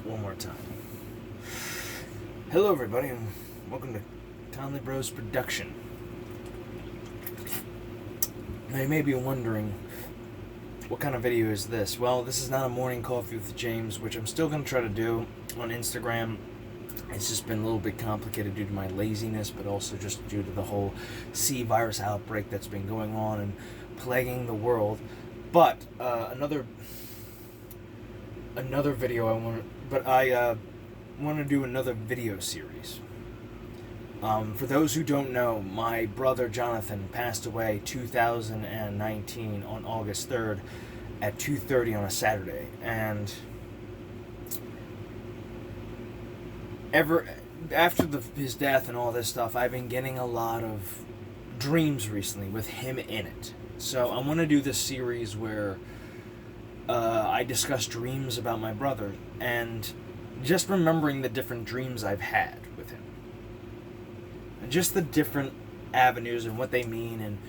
one more time. Hello, everybody, and welcome to Townley Bros Production. Now, you may be wondering, what kind of video is this? Well, this is not a morning coffee with James, which I'm still going to try to do on Instagram. It's just been a little bit complicated due to my laziness, but also just due to the whole C virus outbreak that's been going on and plaguing the world. But another video I want to do another video series. For those who don't know, my brother Jonathan passed away 2019 on August 3rd at 2:30 on a Saturday, and after his death and all this stuff, I've been getting a lot of dreams recently with him in it. So I want to do this series where I discuss dreams about my brother and just remembering the different dreams I've had with him. And just the different avenues and what they mean, and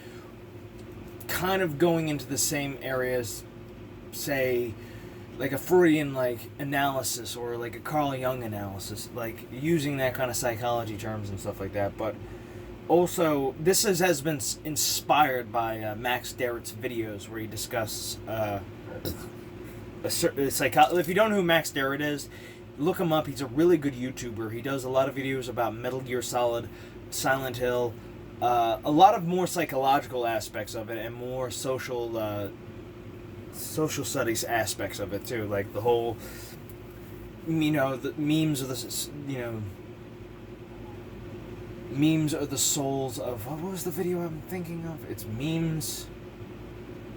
kind of going into the same areas, say, like a Freudian analysis or like a Carl Jung analysis, like using that kind of psychology terms and stuff like that. But also, this has been inspired by Max Derrett's videos where he discusses if you don't know who Max Derrett is, look him up. He's a really good YouTuber. He does a lot of videos about Metal Gear Solid, Silent Hill, a lot of more psychological aspects of it and more social studies aspects of it too, like the whole, the memes are the souls of, what was the video I'm thinking of? It's memes.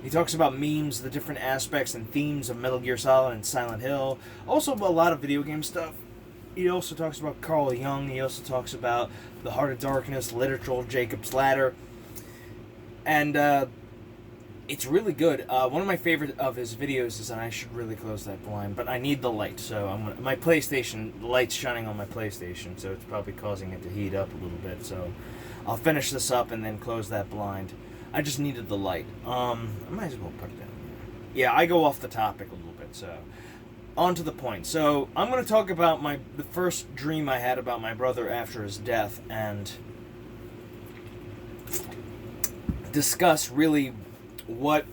He talks about memes, the different aspects and themes of Metal Gear Solid and Silent Hill. Also a lot of video game stuff. He also talks about Carl Jung. He also talks about The Heart of Darkness, literature, Jacob's Ladder. And it's really good. One of my favorite of his videos is, and I should really close that blind, but I need the light. So my PlayStation, the light's shining on my PlayStation, so it's probably causing it to heat up a little bit. So I'll finish this up and then close that blind. I just needed the light. I might as well put it down here. Yeah, I go off the topic a little bit, so on to the point. So I'm going to talk about the first dream I had about my brother after his death, and discuss really what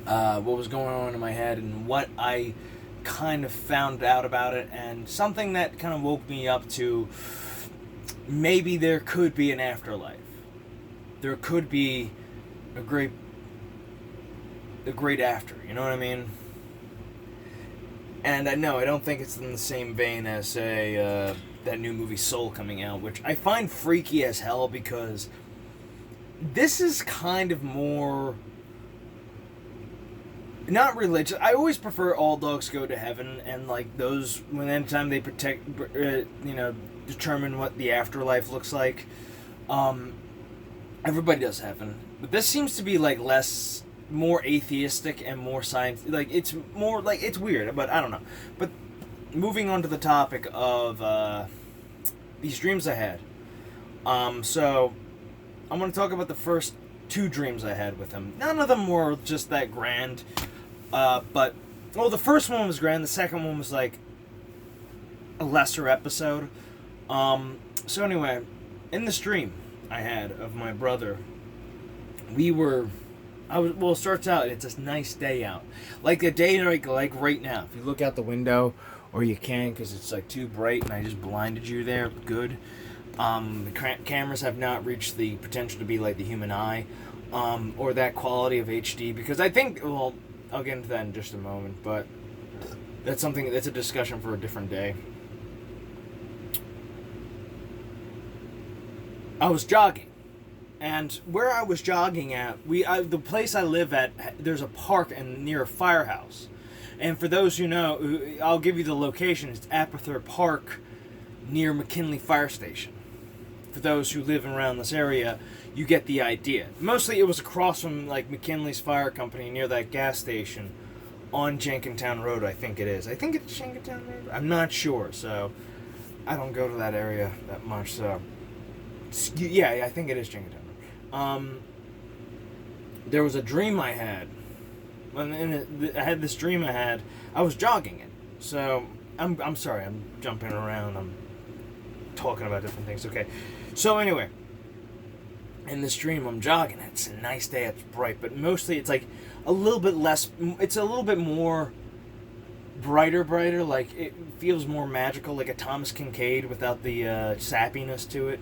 was going on in my head and what I kind of found out about it, and something that kind of woke me up to maybe there could be an afterlife. There could be a great after, you know what I mean? And I don't think it's in the same vein as, say, that new movie Soul coming out, which I find freaky as hell, because this is kind of more not religious. I always prefer All Dogs Go to Heaven, and those, when anytime they determine what the afterlife looks like. Everybody does heaven, but this seems to be more atheistic and more science. It's more it's weird, but I don't know. But moving on to the topic of these dreams I had. So I'm going to talk about the first two dreams I had with him. None of them were just that grand, but the first one was grand. The second one was a lesser episode. So anyway, in this dream I had of my brother, it starts out, it's a nice day out. Like a day like right now. If you look out the window, or you can because it's too bright and I just blinded you there, good. The cameras have not reached the potential to be like the human eye, or that quality of HD, because I think, I'll get into that in just a moment, but that's a discussion for a different day. I was jogging, and where I was jogging at, the place I live at, there's a park and near a firehouse. And for those who know, I'll give you the location. It's Apather Park near McKinley Fire Station. For those who live around this area, you get the idea. Mostly it was across from McKinley's Fire Company near that gas station on Jenkintown Road, I think it is. I think it's Jenkintown Road. I'm not sure, so I don't go to that area that much, so yeah, I think it is Jenkintown. There was a dream I had. I had this dream I was jogging in. So I'm sorry, I'm jumping around. I'm talking about different things. Okay. So anyway, in this dream, I'm jogging. It's a nice day. It's bright, but mostly it's like a little bit less. It's a little bit more brighter. Like it feels more magical, like a Thomas Kincaid without the sappiness to it.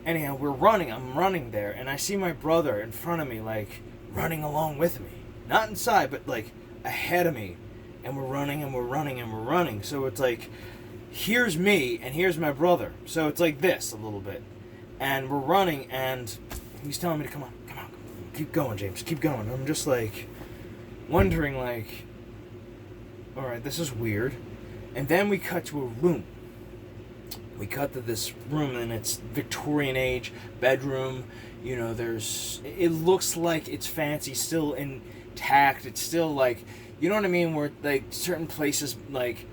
Anyhow, we're running. I'm running there, and I see my brother in front of me, like running along with me. Not inside, but like ahead of me. And we're running and we're running and we're running. So it's like, here's me and here's my brother. So it's like this a little bit. And we're running and he's telling me to come on. Keep going, James. Keep going. And I'm just like wondering like, all right, this is weird. And then we cut to a room. We cut to this room and it's Victorian age bedroom. You know, it looks like it's fancy, still intact. It's still like, you know what I mean? Where like certain places like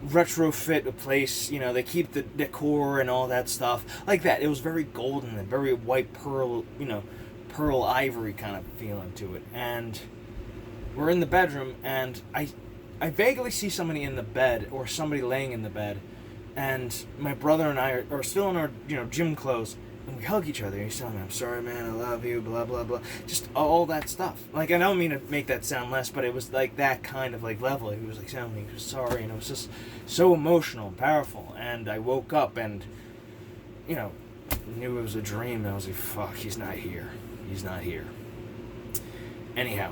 retrofit a place, you know, they keep the decor and all that stuff like that. It was very golden and very white pearl, you know, pearl ivory kind of feeling to it. And we're in the bedroom, and I vaguely see somebody in the bed or somebody laying in the bed, and my brother and I are still in our, you know, gym clothes. And we hug each other. He's telling me, I'm sorry, man, I love you, blah, blah, blah. Just all that stuff. Like, I don't mean to make that sound less, but it was like that kind of like level. He was like telling me he was sorry, and it was just so emotional and powerful. And I woke up and, you know, knew it was a dream. And I was like, fuck, he's not here. He's not here. Anyhow,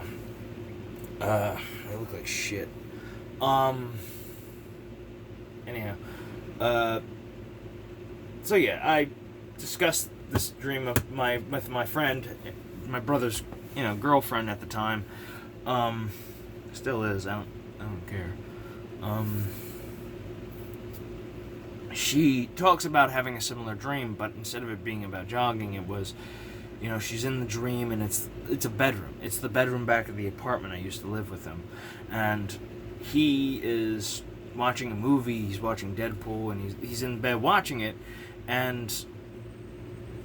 I look like shit. Anyhow, so yeah, I discussed this dream of with my friend, my brother's, you know, girlfriend at the time. Still is. I don't care. She talks about having a similar dream, but instead of it being about jogging, it was, you know, she's in the dream and it's a bedroom. It's the bedroom back of the apartment I used to live with him, and he is watching a movie. He's watching Deadpool, and he's in bed watching it, and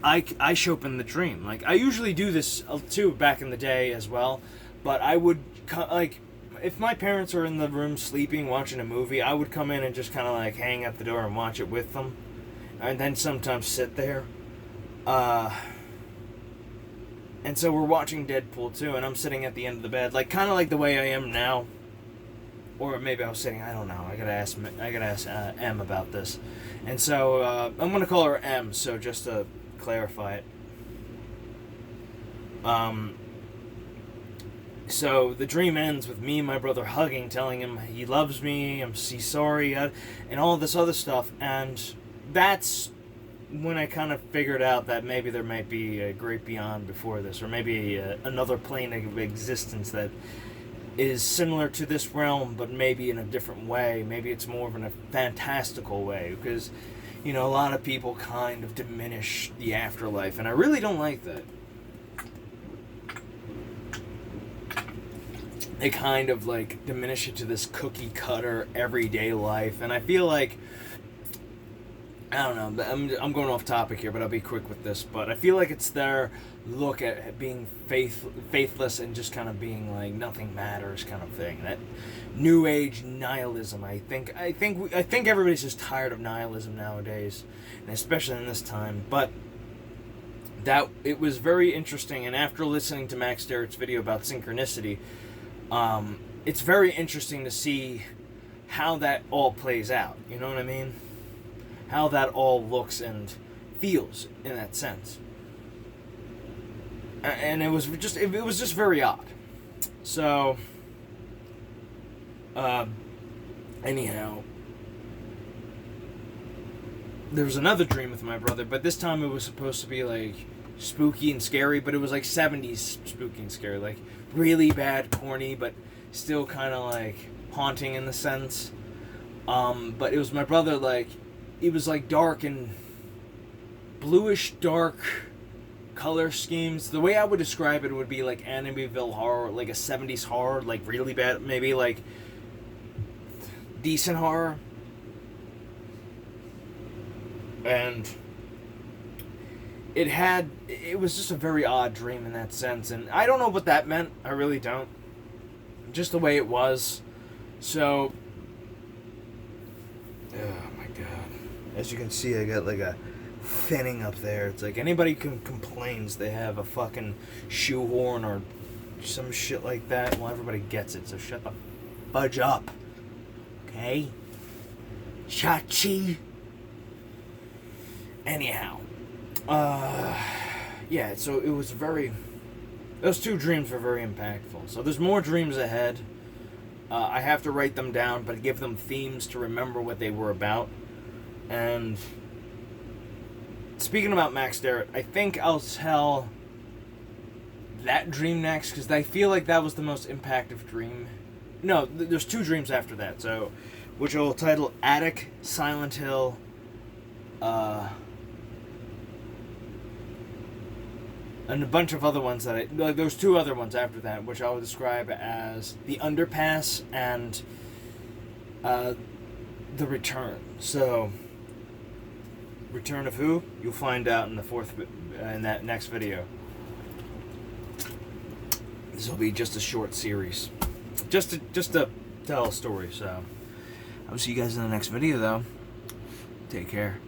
I show up in the dream. Like, I usually do this too back in the day as well, but I would, like, if my parents are in the room sleeping, watching a movie, I would come in and just kind of, like, hang at the door and watch it with them, and then sometimes sit there. And so we're watching Deadpool too, and I'm sitting at the end of the bed, like, kind of like the way I am now. Or maybe I was sitting, I don't know, I gotta ask M about this. And so, I'm gonna call her M, so just to clarify it. So the dream ends with me and my brother hugging, telling him he loves me, he's sorry, and all this other stuff. And that's when I kind of figured out that maybe there might be a great beyond before this, or maybe another plane of existence that is similar to this realm, but maybe in a different way. Maybe it's more of in a fantastical way, because, you know, a lot of people kind of diminish the afterlife, and I really don't like that. They kind of, like, diminish it to this cookie-cutter, everyday life, and I feel like, I don't know, I'm going off topic here, but I'll be quick with this, but I feel like it's their look at being faithless and just kind of being like nothing matters kind of thing. That new age nihilism. I think everybody's just tired of nihilism nowadays, and especially in this time. But that it was very interesting, and after listening to Max Derrick's video about synchronicity, it's very interesting to see how that all plays out. You know what I mean? How that all looks and feels in that sense. And it was just very odd. So, anyhow, there was another dream with my brother, but this time it was supposed to be like spooky and scary, but it was like 70s spooky and scary, like really bad, corny, but still kind of like haunting in the sense. But it was my brother, like, it was like dark and bluish dark color schemes. The way I would describe it would be like Amityville horror, like a 70s horror, like really bad, maybe like decent horror. And it was just a very odd dream in that sense, and I don't know what that meant. I really don't. Just the way it was. So Oh my god. As you can see, I got like a thinning up there. It's like anybody complains they have a fucking shoehorn or some shit like that, well, everybody gets it, so shut the fudge up. Okay? Chachi. Anyhow. Yeah, so it was very... Those 2 dreams were very impactful. So there's more dreams ahead. I have to write them down, but give them themes to remember what they were about. And speaking about Max Derritt, I think I'll tell that dream next, because I feel like that was the most impactful dream. No, there's 2 dreams after that, so which I'll title Attic, Silent Hill, and a bunch of other ones that like those 2 other ones after that, which I will describe as The Underpass and The Return. So, Return of who? You'll find out in the in that next video. This will be just a short series, just to tell a story. So, I'll see you guys in the next video, though. Take care.